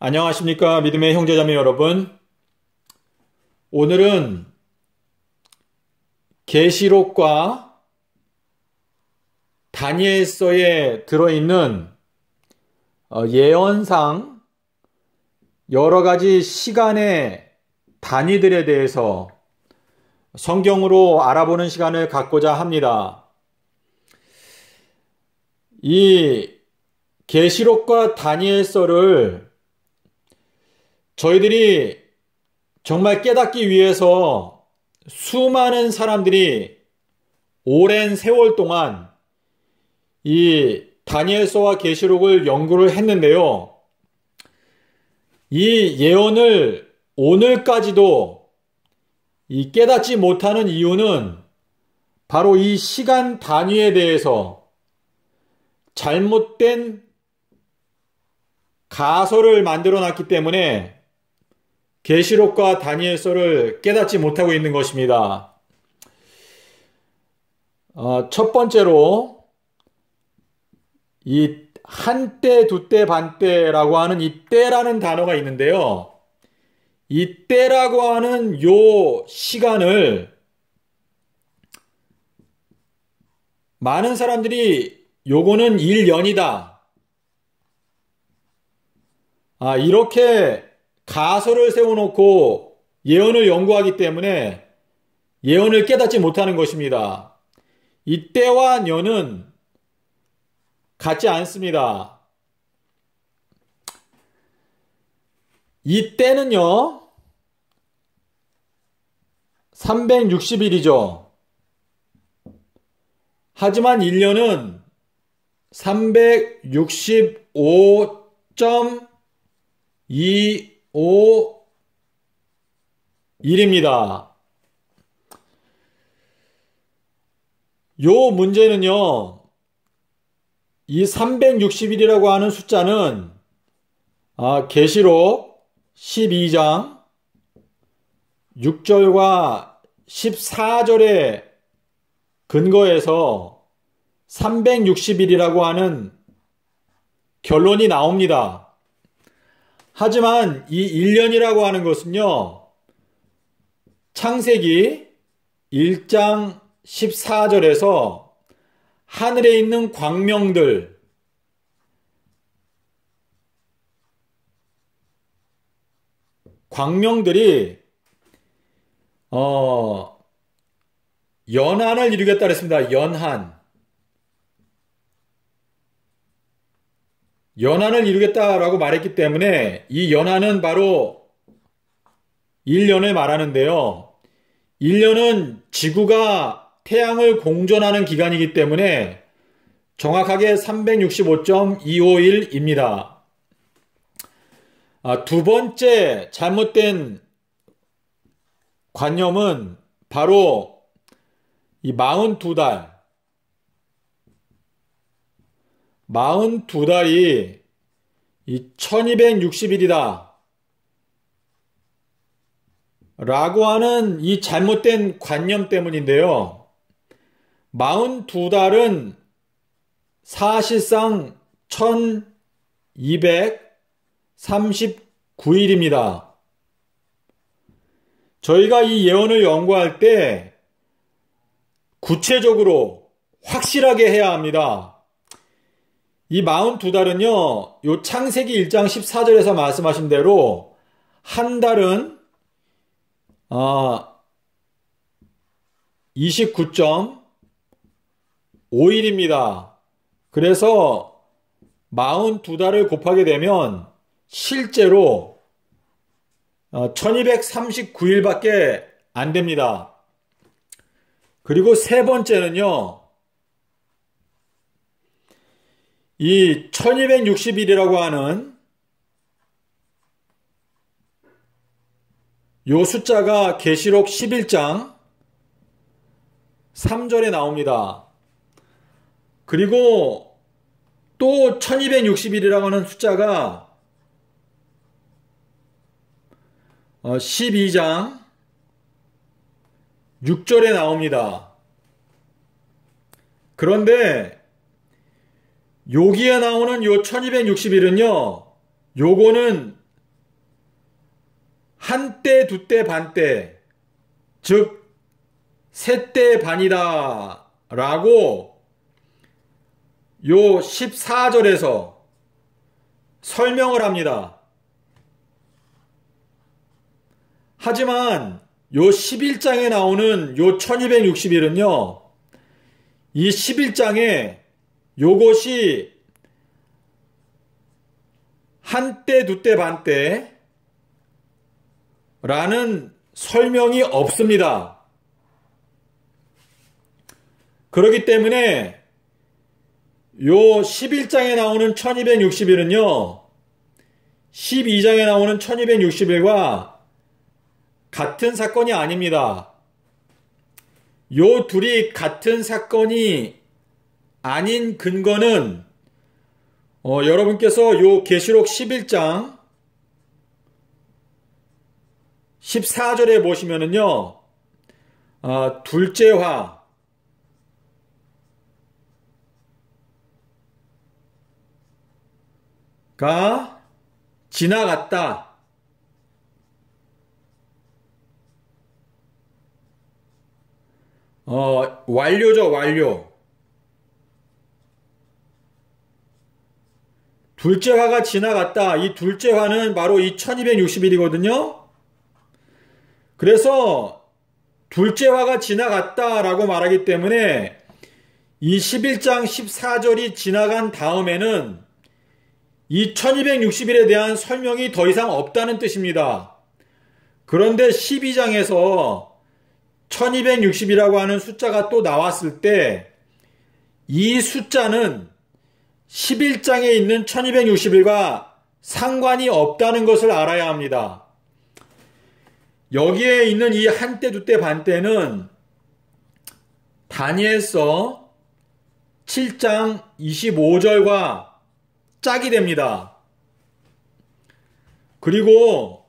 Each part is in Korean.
안녕하십니까 믿음의 형제자매 여러분. 오늘은 계시록과 다니엘서에 들어있는 예언상 여러 가지 시간의 단위들에 대해서 성경으로 알아보는 시간을 갖고자 합니다. 이 계시록과 다니엘서를 저희들이 정말 깨닫기 위해서 수많은 사람들이 오랜 세월 동안 이 다니엘서와 계시록을 연구를 했는데요. 이 예언을 오늘까지도 깨닫지 못하는 이유는 바로 이 시간 단위에 대해서 잘못된 가설을 만들어 놨기 때문에 계시록과 다니엘서를 깨닫지 못하고 있는 것입니다. 첫 번째로 이 한때, 두때, 반때라고 하는 이 때라는 단어가 있는데요. 이 때라고 하는 요 시간을 많은 사람들이 요거는 1년이다. 이렇게 가설을 세워놓고 예언을 연구하기 때문에 예언을 깨닫지 못하는 것입니다. 이 때와 년은 같지 않습니다. 이 때는요, 360일이죠. 하지만 1년은 365.25일입니다. 요 문제는요, 이 360일이라고 하는 숫자는 계시록 12장 6절과 14절에 근거해서 360일이라고 하는 결론이 나옵니다. 하지만 이 1년이라고 하는 것은요, 창세기 1장 14절에서 하늘에 있는 광명들이 연한을 이루겠다 그랬습니다. 연한을 이루겠다라고 말했기 때문에 이 연한은 바로 1년을 말하는데요. 1년은 지구가 태양을 공전하는 기간이기 때문에 정확하게 365.251입니다. 두 번째 잘못된 관념은 바로 이 42달이 이 1260일이다 라고 하는 이 잘못된 관념 때문인데요. 42달은 사실상 1239일입니다. 저희가 이 예언을 연구할 때 구체적으로 확실하게 해야 합니다. 이 42달은요, 요 창세기 1장 14절에서 말씀하신 대로 한 달은 29.5일입니다. 그래서 42달을 곱하게 되면 실제로 1239일밖에 안 됩니다. 그리고 세 번째는요, 이 1260일이라고 하는 요 숫자가 계시록 11장 3절에 나옵니다. 그리고 또 1260일이라고 하는 숫자가 12장 6절에 나옵니다. 그런데 여기에 나오는 요 1260일은요, 요거는 한때, 두때, 반때, 즉 셋때 반이다 라고 요 14절에서 설명을 합니다. 하지만 요 11장에 나오는 요 1260일은요, 이 11장에 요것이 한때, 두때, 반때 라는 설명이 없습니다. 그렇기 때문에 요 11장에 나오는 1260일은요, 12장에 나오는 1260일과 같은 사건이 아닙니다. 요 둘이 같은 사건이 아닌 근거는 여러분께서 요 계시록 11장 14절에 보시면은요, 둘째 화가 지나갔다. 완료죠, 완료. 둘째 화가 지나갔다. 이 둘째 화는 바로 이 1260일이거든요. 그래서 둘째 화가 지나갔다라고 말하기 때문에 이 11장 14절이 지나간 다음에는 이 1260일에 대한 설명이 더 이상 없다는 뜻입니다. 그런데 12장에서 1260이라고 하는 숫자가 또 나왔을 때 이 숫자는 11장에 있는 1260일과 상관이 없다는 것을 알아야 합니다. 여기에 있는 이 한때, 두때, 반때는 다니엘서 7장 25절과 짝이 됩니다. 그리고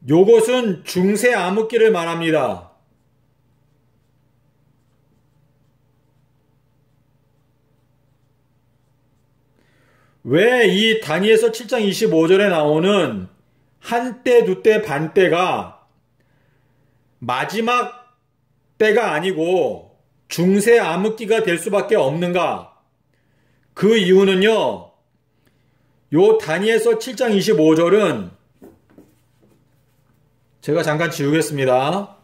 요것은 중세 암흑기를 말합니다. 왜 이 다니엘서 7장 25절에 나오는 한때, 두때, 반때가 마지막 때가 아니고 중세 암흑기가 될 수밖에 없는가? 그 이유는요, 요 다니엘서 7장 25절은 제가 잠깐 지우겠습니다.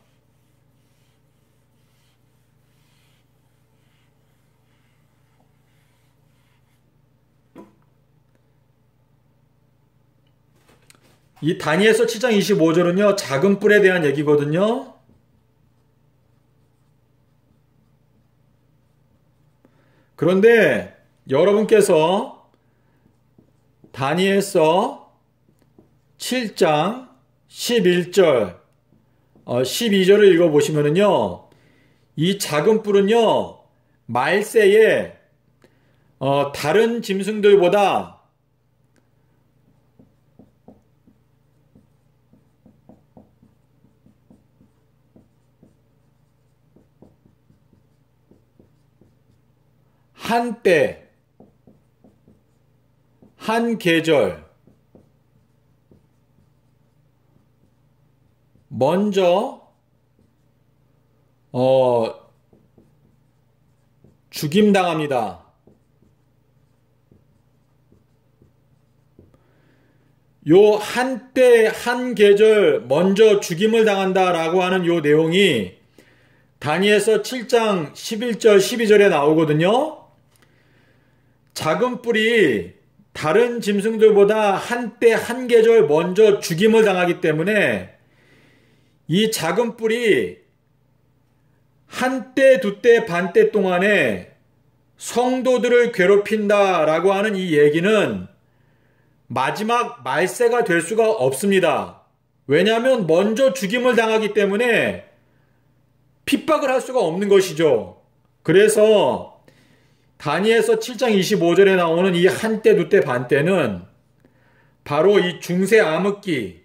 이 다니엘서 7장 25절은요, 작은 뿔에 대한 얘기거든요. 그런데 여러분께서 다니엘서 7장 11절, 12절을 읽어보시면은요, 이 작은 뿔은요, 말세에 다른 짐승들보다 한때, 한 계절, 먼저 죽임당합니다. 요 한때, 한 계절, 먼저 죽임을 당한다라고 하는 요 내용이 다니엘서 7장 11절, 12절에 나오거든요. 작은 뿔이 다른 짐승들보다 한때, 한 계절 먼저 죽임을 당하기 때문에 이 작은 뿔이 한때, 두때, 반때 동안에 성도들을 괴롭힌다라고 하는 이 얘기는 마지막 말세가 될 수가 없습니다. 왜냐하면 먼저 죽임을 당하기 때문에 핍박을 할 수가 없는 것이죠. 그래서 다니엘서 7장 25절에 나오는 이 한때, 두때, 반때는 바로 이 중세 암흑기를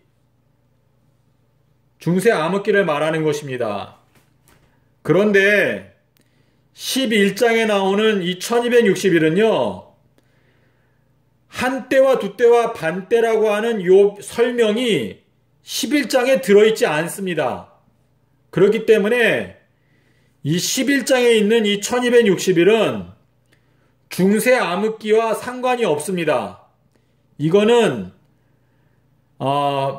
말하는 것입니다. 그런데 11장에 나오는 이 1260일은요, 한때와 두때와 반때라고 하는 요 설명이 11장에 들어있지 않습니다. 그렇기 때문에 이 11장에 있는 이 1260일은 중세 암흑기와 상관이 없습니다. 이거는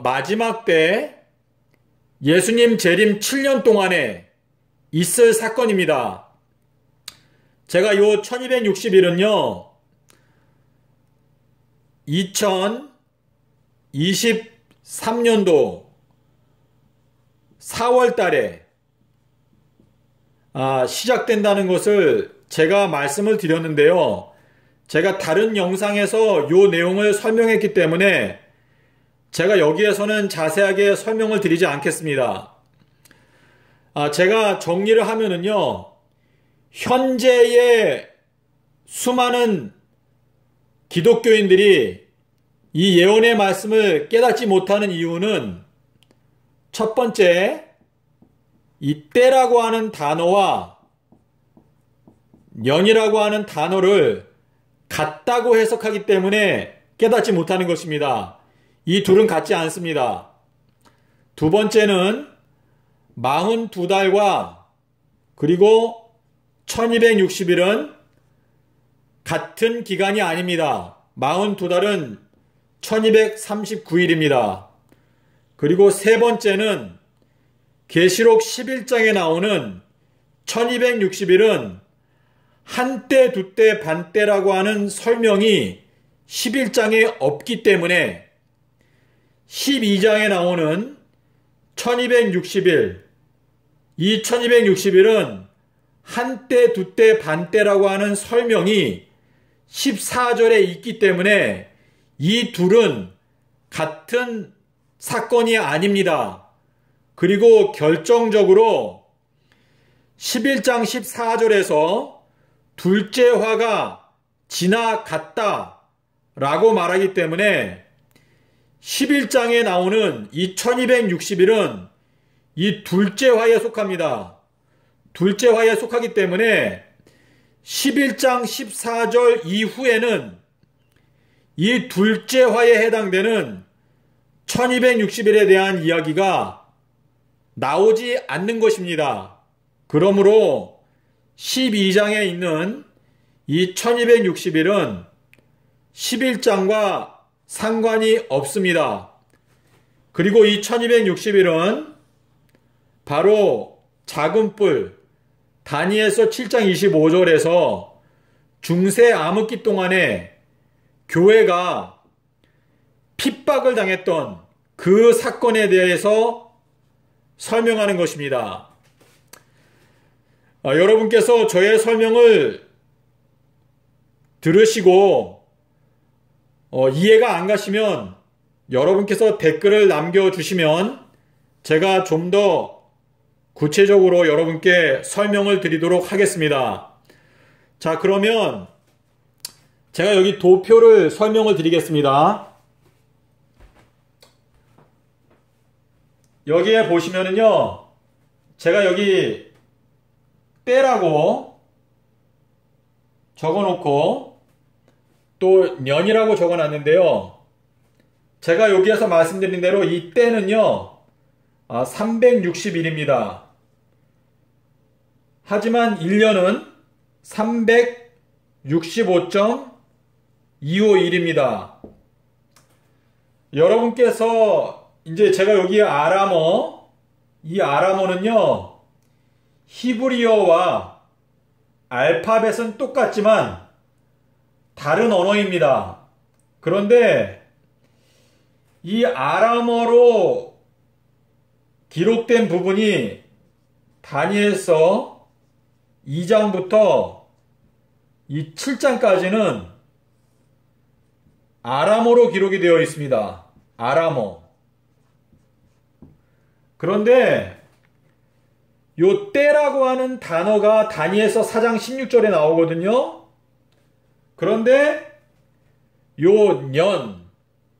마지막 때 예수님 재림 7년 동안에 있을 사건입니다. 제가 요 1260일은요, 2023년도 4월 달에 시작된다는 것을 제가 말씀을 드렸는데요. 제가 다른 영상에서 요 내용을 설명했기 때문에 제가 여기에서는 자세하게 설명을 드리지 않겠습니다. 제가 정리를 하면은요, 현재의 수많은 기독교인들이 이 예언의 말씀을 깨닫지 못하는 이유는 첫 번째, 이 때라고 하는 단어와 년이라고 하는 단어를 같다고 해석하기 때문에 깨닫지 못하는 것입니다. 이 둘은 같지 않습니다. 두 번째는 42달과 그리고 1260일은 같은 기간이 아닙니다. 42달은 1239일입니다. 그리고 세 번째는 계시록 11장에 나오는 1260일은 한때, 두때, 반때라고 하는 설명이 11장에 없기 때문에 12장에 나오는 1260일, 이 1260일은 한때, 두때, 반때라고 하는 설명이 14절에 있기 때문에 이 둘은 같은 사건이 아닙니다. 그리고 결정적으로 11장 14절에서 둘째 화가 지나갔다 라고 말하기 때문에 11장에 나오는 이 1260일은 이 둘째 화에 속합니다. 둘째 화에 속하기 때문에 11장 14절 이후에는 이 둘째 화에 해당되는 1260일에 대한 이야기가 나오지 않는 것입니다. 그러므로 12장에 있는 이 1260일은 11장과 상관이 없습니다. 그리고 이 1260일은 바로 작은 뿔, 다니엘서 7장 25절에서 중세 암흑기 동안에 교회가 핍박을 당했던 그 사건에 대해서 설명하는 것입니다. 여러분께서 저의 설명을 들으시고 이해가 안 가시면 여러분께서 댓글을 남겨주시면 제가 좀 더 구체적으로 여러분께 설명을 드리도록 하겠습니다. 자, 그러면 제가 여기 도표를 설명을 드리겠습니다. 여기에 보시면은요, 제가 여기 때라고 적어놓고 또 년이라고 적어놨는데요. 제가 여기에서 말씀드린 대로 이 때는요, 360일입니다. 하지만 1년은 365.251입니다. 여러분께서 이제 제가 여기 이 아람어는요, 히브리어와 알파벳은 똑같지만 다른 언어입니다. 그런데 이 아람어로 기록된 부분이 다니엘서 2장부터 이 7장까지는 아람어로 기록이 되어 있습니다. 아람어. 그런데 요 때라고 하는 단어가 다니엘서 4장 16절에 나오거든요. 그런데 요 년,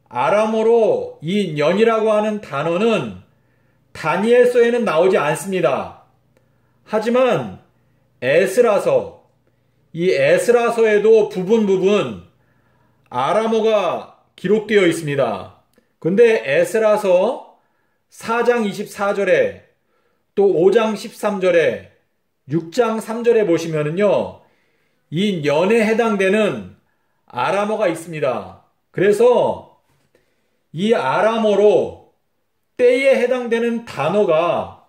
아람어로 이 년이라고 하는 단어는 다니엘서에는 나오지 않습니다. 하지만 에스라서, 이 에스라서에도 부분 아람어가 기록되어 있습니다. 근데 에스라서 4장 24절에 또 5장 13절에 6장 3절에 보시면은요, 이 년에 해당되는 아람어가 있습니다. 그래서 이 아람어로 때에 해당되는 단어가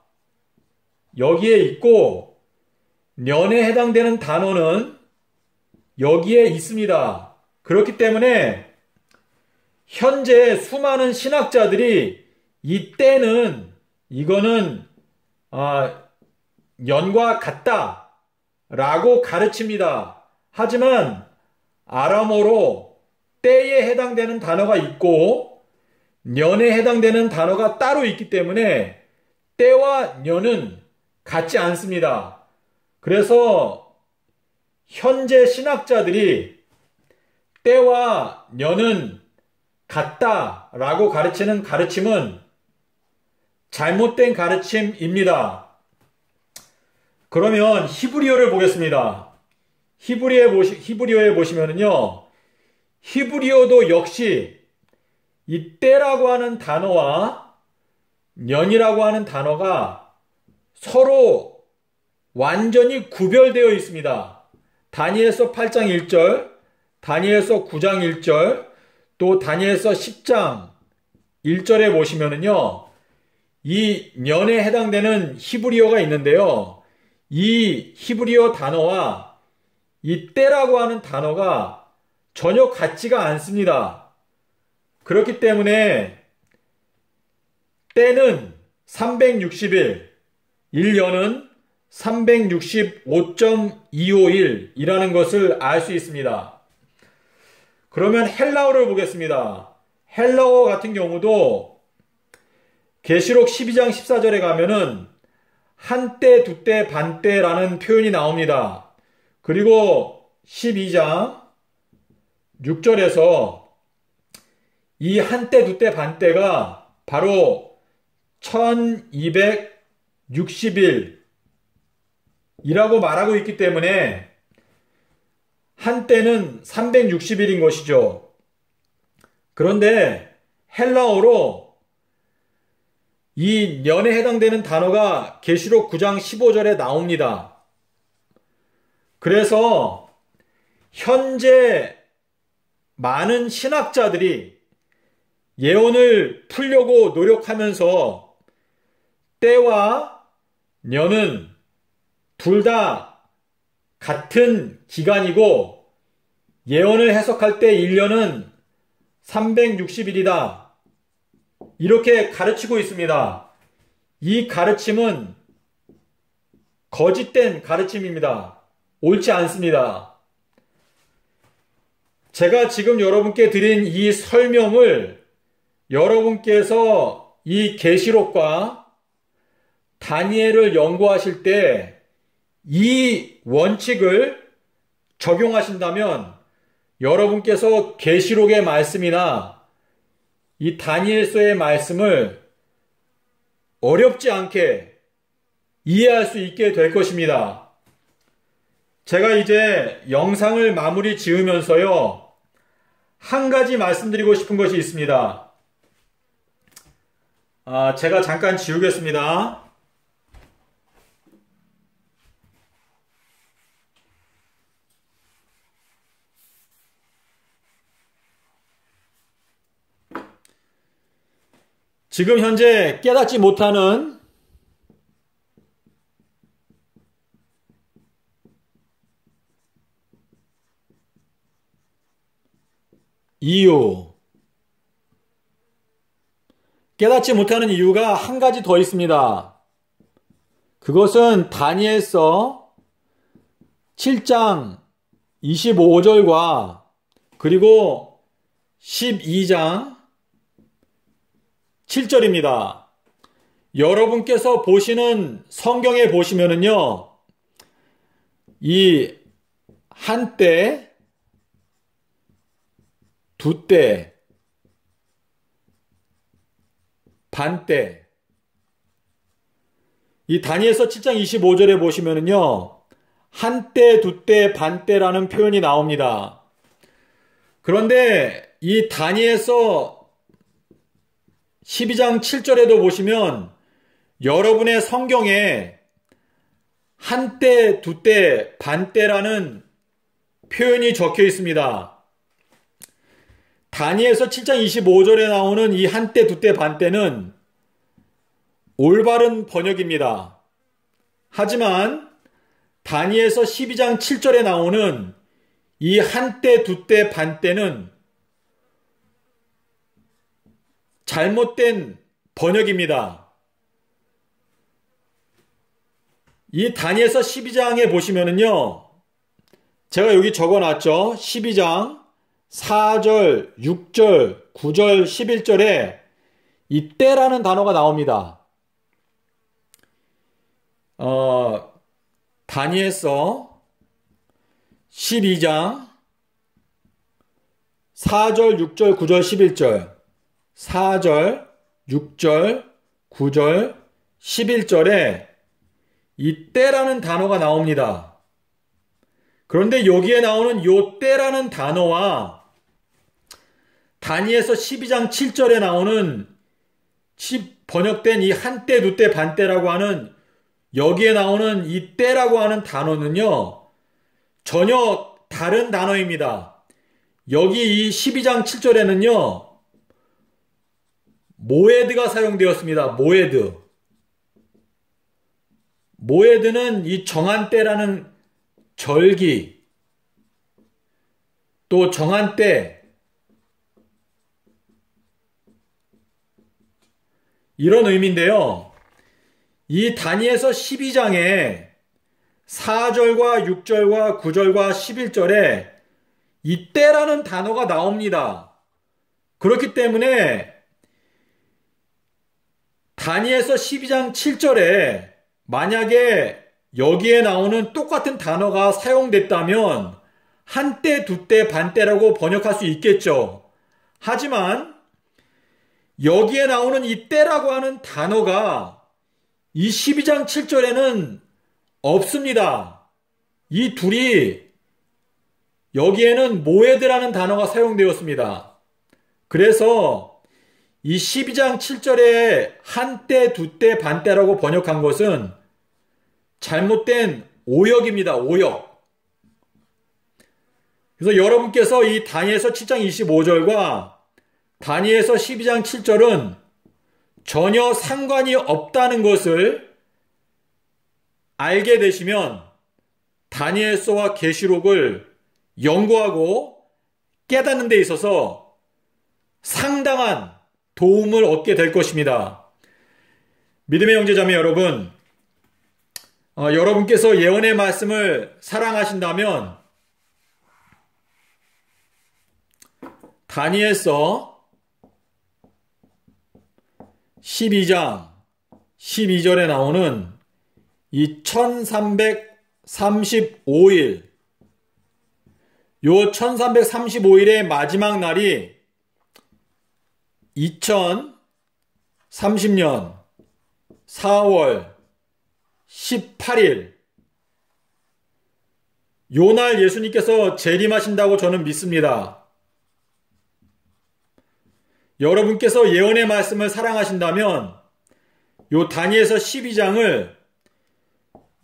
여기에 있고 년에 해당되는 단어는 여기에 있습니다. 그렇기 때문에 현재 수많은 신학자들이 이 때는 이거는 년과 같다 라고 가르칩니다. 하지만 아람어로 때에 해당되는 단어가 있고 년에 해당되는 단어가 따로 있기 때문에 때와 년은 같지 않습니다. 그래서 현재 신학자들이 때와 년은 같다라고 가르치는 가르침은 잘못된 가르침입니다. 그러면 히브리어를 보겠습니다. 히브리어에 보시면은요, 히브리어도 역시 이 때라고 하는 단어와 년이라고 하는 단어가 서로 완전히 구별되어 있습니다. 다니엘서 8장 1절, 다니엘서 9장 1절, 또 다니엘서 10장 1절에 보시면은요, 이 년에 해당되는 히브리어가 있는데요. 이 히브리어 단어와 이 때라고 하는 단어가 전혀 같지가 않습니다. 그렇기 때문에 때는 360일, 1년은 365.251이라는 것을 알 수 있습니다. 그러면 헬라어를 보겠습니다. 헬라어 같은 경우도 계시록 12장 14절에 가면은 한때, 두때, 반때라는 표현이 나옵니다. 그리고 12장 6절에서 이 한때, 두때, 반때가 바로 1260일이라고 말하고 있기 때문에 한때는 360일인 것이죠. 그런데 헬라어로 이 년에 해당되는 단어가 계시록 9장 15절에 나옵니다. 그래서 현재 많은 신학자들이 예언을 풀려고 노력하면서 때와 년은 둘 다 같은 기간이고 예언을 해석할 때 1년은 360일이다. 이렇게 가르치고 있습니다. 이 가르침은 거짓된 가르침입니다. 옳지 않습니다. 제가 지금 여러분께 드린 이 설명을 여러분께서 이 계시록과 다니엘을 연구하실 때 이 원칙을 적용하신다면 여러분께서 계시록의 말씀이나 이 다니엘서의 말씀을 어렵지 않게 이해할 수 있게 될 것입니다. 제가 이제 영상을 마무리 지으면서요, 한 가지 말씀드리고 싶은 것이 있습니다. 제가 잠깐 지우겠습니다. 지금 현재 깨닫지 못하는 이유, 깨닫지 못하는 이유가 한 가지 더 있습니다. 그것은 다니엘서 7장 25절과 그리고 12장 7절입니다. 여러분께서 보시는 성경에 보시면은요, 이 한때, 두때, 반때, 이 다니엘서 7장 25절에 보시면은요, 한때, 두때, 반때라는 표현이 나옵니다. 그런데 이 다니엘서 12장 7절에도 보시면 여러분의 성경에 한때, 두때, 반때라는 표현이 적혀 있습니다. 다니엘서 7장 25절에 나오는 이 한때, 두때, 반때는 올바른 번역입니다. 하지만 다니엘서 12장 7절에 나오는 이 한때, 두때, 반때는 잘못된 번역입니다. 이 다니엘서 12장에 보시면은요, 제가 여기 적어놨죠. 12장 4절, 6절, 9절, 11절에 이 때라는 단어가 나옵니다. 다니엘서 12장 4절, 6절, 9절, 11절 4절, 6절, 9절, 11절에 이 때라는 단어가 나옵니다. 그런데 여기에 나오는 요 때라는 단어와 다니엘서 12장 7절에 나오는 번역된 이 한때, 두때, 반때라고 하는 여기에 나오는 이 때라고 하는 단어는요, 전혀 다른 단어입니다. 여기 이 12장 7절에는요, 모에드가 사용되었습니다. 모에드. 모에드는 이 정한 때라는 절기, 또 정한 때, 이런 의미인데요. 이 다니엘서 12장에 4절과 6절과 9절과 11절에 이 때라는 단어가 나옵니다. 그렇기 때문에 다니엘서 12장 7절에 만약에 여기에 나오는 똑같은 단어가 사용됐다면 한때, 두때, 반때라고 번역할 수 있겠죠. 하지만 여기에 나오는 이 때라고 하는 단어가 이 12장 7절에는 없습니다. 이 둘이 여기에는 모에드라는 단어가 사용되었습니다. 그래서 이 12장 7절에 한때, 두때, 반때라고 번역한 것은 잘못된 오역입니다. 오역. 그래서 여러분께서 이 다니엘서 7장 25절과 다니엘서 12장 7절은 전혀 상관이 없다는 것을 알게 되시면 다니엘서와 계시록을 연구하고 깨닫는 데 있어서 상당한 도움을 얻게 될 것입니다. 믿음의 형제자매 여러분, 여러분께서 예언의 말씀을 사랑하신다면 다니엘서 12장 12절에 나오는 이 1335일, 요 1335일의 마지막 날이 2030년 4월 18일, 요 날 예수님께서 재림하신다고 저는 믿습니다. 여러분께서 예언의 말씀을 사랑하신다면 요 다니엘서 12장을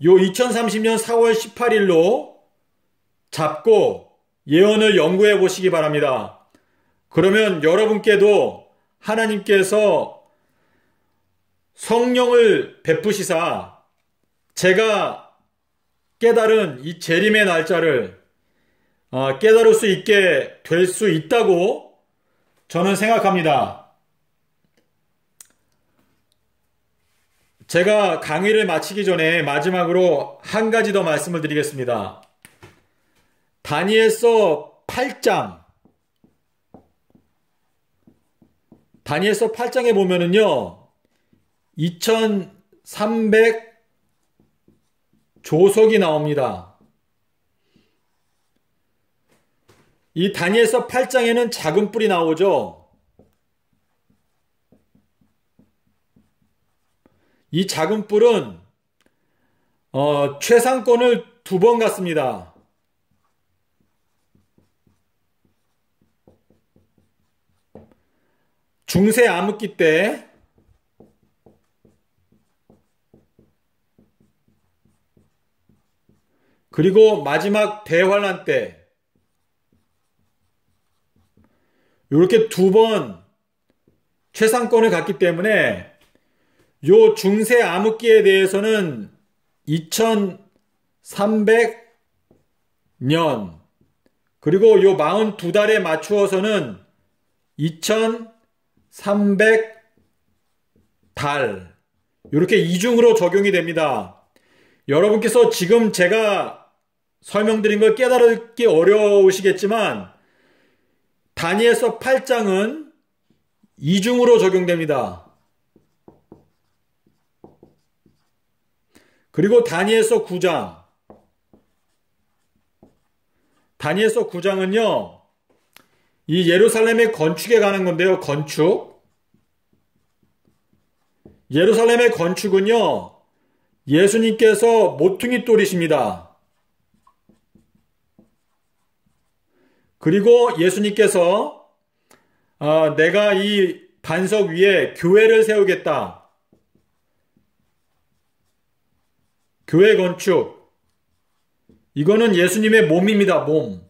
요 2030년 4월 18일로 잡고 예언을 연구해 보시기 바랍니다. 그러면 여러분께도 하나님께서 성령을 베푸시사 제가 깨달은 이 재림의 날짜를 깨달을 수 있게 될 수 있다고 저는 생각합니다. 제가 강의를 마치기 전에 마지막으로 한 가지 더 말씀을 드리겠습니다. 다니엘서 8장, 다니엘서 8장에 보면은요, 2300 조석이 나옵니다. 이 다니엘서 8장에는 작은 뿔이 나오죠. 이 작은 뿔은 최상권을 2번 갖습니다. 중세 암흑기 때 그리고 마지막 대환란 때 이렇게 두 번 최상권을 갖기 때문에 요 중세 암흑기에 대해서는 2300년 그리고 요 42달에 맞추어서는 2300달 이렇게 이중으로 적용이 됩니다. 여러분께서 지금 제가 설명드린 걸 깨달기 어려우시겠지만 다니엘서 8장은 이중으로 적용됩니다. 그리고 다니엘서 9장은요. 이 예루살렘의 건축에 관한 건데요. 건축. 예루살렘의 건축은요. 예수님께서 모퉁이 돌이십니다. 그리고 예수님께서 내가 이 반석 위에 교회를 세우겠다. 교회 건축. 이거는 예수님의 몸입니다. 몸.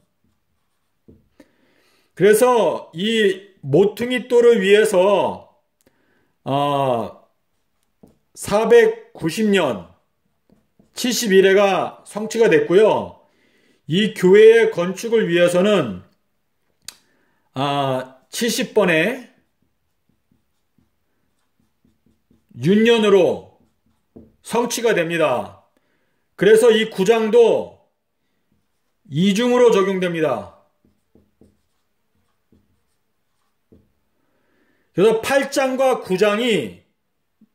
그래서 이 모퉁이 돌을 위해서 490년 71회가 성취가 됐고요. 이 교회의 건축을 위해서는 70번의 윤년으로 성취가 됩니다. 그래서 이 9장도 이중으로 적용됩니다. 그래서 8장과 9장이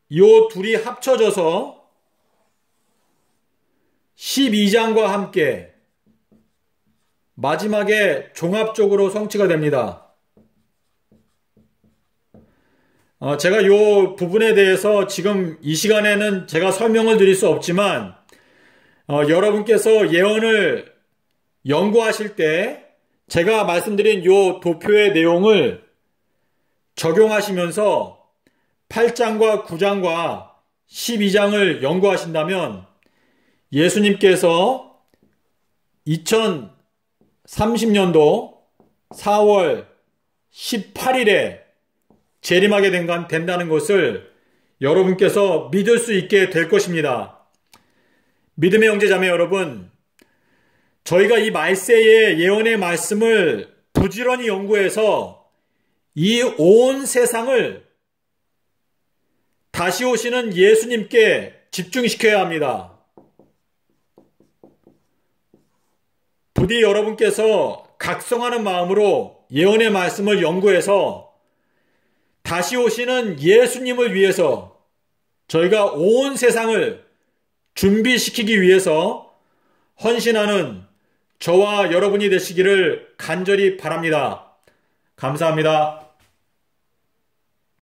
이 둘이 합쳐져서 12장과 함께 마지막에 종합적으로 성취가 됩니다. 제가 이 부분에 대해서 지금 이 시간에는 제가 설명을 드릴 수 없지만 여러분께서 예언을 연구하실 때 제가 말씀드린 이 도표의 내용을 적용하시면서 8장과 9장과 12장을 연구하신다면 예수님께서 2030년도 4월 18일에 재림하게 된다는 것을 여러분께서 믿을 수 있게 될 것입니다. 믿음의 형제자매 여러분, 저희가 이 말세의 예언의 말씀을 부지런히 연구해서 이 온 세상을 다시 오시는 예수님께 집중시켜야 합니다. 부디 여러분께서 각성하는 마음으로 예언의 말씀을 연구해서 다시 오시는 예수님을 위해서 저희가 온 세상을 준비시키기 위해서 헌신하는 저와 여러분이 되시기를 간절히 바랍니다. 감사합니다.